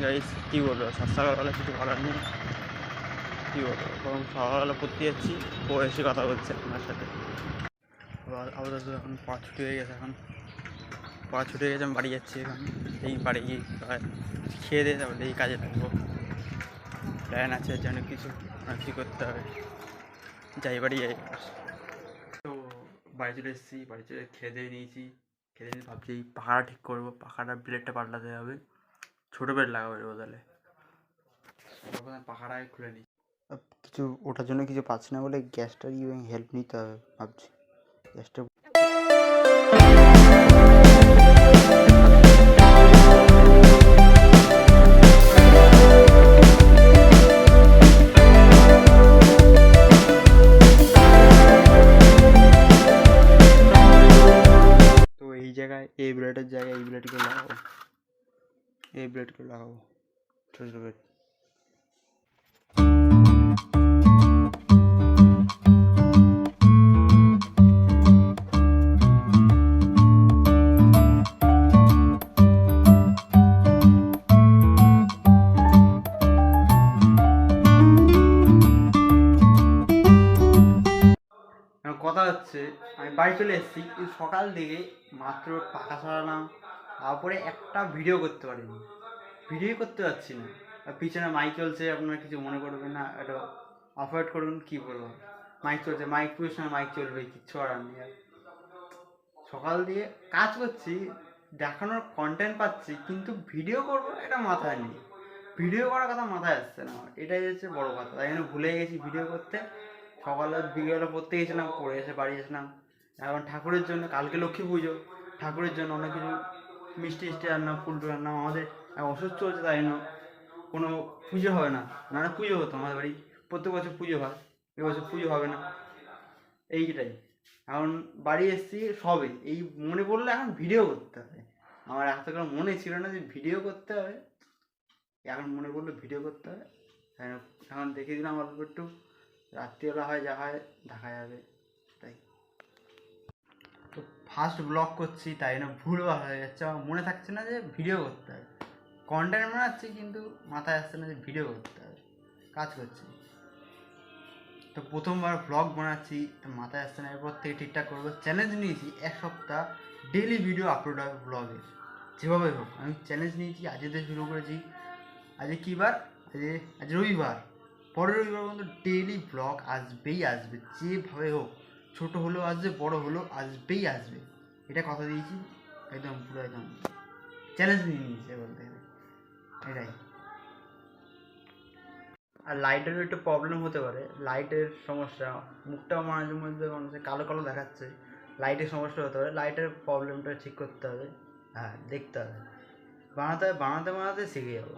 Guys কী বলবো, সকালবেলা কিছু করার নেই। কী বলবো, কারণ সকালবেলা পড়তে যাচ্ছি, ও এসে কথা বলছে আমার সাথে। আপাতত এখন পা ছুটে হয়ে গেছে, আমি বাড়ি যাচ্ছি। এখন এই বাড়ি গিয়ে খেয়ে দিয়ে তারপরে এই কাজে থাকবো। প্ল্যান আছে যেন কিছু করতে হবে, যাই বাড়ি যাই। তো বাড়ি চলে এসেছি, বাড়ি চলে খেয়ে দিয়ে নিয়েছি। খেয়ে দিয়ে ভাবছি এই পাখাটা ঠিক করবো, পাখাটা ব্লেডটা পাল্টাতে হবে, ছোটো ব্লেড লাগাবো এর বদলে। পাখাটা খুলে নিই, কিছু ওঠার জন্য কিছু পাচ্ছি না বলে গ্যাসটার হেল্প নিতে হবে ভাবছি। গ্যাসটা তো এই জায়গায় এই ব্লেডের জায়গায় এই ব্লেডগুলো লাগাবো, ছোটো ছোটো ব্লেড। কথা হচ্ছে, আমি বাড়ি চলে এসেছি, কিন্তু সকাল থেকে মাত্র পাখা সরালাম, তারপরে একটা ভিডিও করতে পারিনি, করতে পারছি না। পিছনে মাইক চলছে, আপনারা কিছু মনে করবেন না, এটা অ্যাভয়েড করুন। কী বলবো, মাইক চলছে, মাইক পুরোর সময় মাইক চলবে, কিচ্ছু করার নেই। সকাল দিয়ে কাজ করছি, দেখানোর কন্টেন্ট পাচ্ছি, কিন্তু ভিডিও করবো এটা মাথায় নেই, ভিডিও করার কথা মাথায় আসছে না আমার, এটাই হচ্ছে বড়ো কথা। তাই জন্য ভুলে গেছি ভিডিও করতে। সকালে বিকেলে পড়তে গেছিলাম, পড়ে এসে বাড়ি এসলাম। এখন ঠাকুরের জন্য, কালকে লক্ষ্মী পুজো, ঠাকুরের জন্য অনেক কিছু মিষ্টি রান্না, ফুল রান্না। আমাদের ওষুধ চলছে, তাই জন্য কোনো পুজো হবে না, নাহলে পুজো হতো আমাদের বাড়ি, প্রত্যেক বছর পুজো হয়, এবছর পুজো হবে না, এইটাই। এখন বাড়ি এসেছি সবে, এই মনে পড়লো এখন ভিডিও করতে হবে। আমার এতক্ষণ মনে ছিল না যে ভিডিও করতে হবে, এখন মনে পড়লো ভিডিও করতে হবে। এখন দেখে দিলাম অল্প একটু, রাত্রিবেলা হয় যা হয় দেখা যাবে। তাই তো ফার্স্ট ব্লগ করছি, তাই জন্য ভুলভাল হয়ে যাচ্ছে, আমার মনে থাকছে না যে ভিডিও করতে হবে। কন্টেন্ট বানাচ্ছি কিন্তু মাথায় আসছে না যে ভিডিও করতে হবে, কাজ করছি। তো প্রথমবার ব্লগ বানাচ্ছি, মাথায় আসছে না, এরপর থেকে ঠিকঠাক করবো। চ্যালেঞ্জ নিয়েছি 1 সপ্তাহ ডেইলি ভিডিও আপলোড হবে ব্লগের, যেভাবে হোক। আমি চ্যালেঞ্জ নিয়েছি, আজকে থেকে শুরু করেছি। আজকে কী বার? আজ রবিবার, পরের রবিবার পর্যন্ত ডেইলি ব্লগ আসবেই আসবে, যেভাবে হোক। ছোটো হলেও আসবে, বড়ো হলেও আসবেই আসবে, এটা কথা দিয়েছি। একদম পুরো একদম চ্যালেঞ্জ নিয়ে নিয়েছে বলতে গেলে, এটাই। আর লাইটেরও একটু প্রবলেম হতে পারে, লাইটের সমস্যা, মুখটাও মাঝে মধ্যে মানুষের কালো কালো দেখাচ্ছে, লাইটের সমস্যা হতে পারে। লাইটের প্রবলেমটা ঠিক করতে হবে, হ্যাঁ দেখতে হবে, বানাতে শিখে যাবো।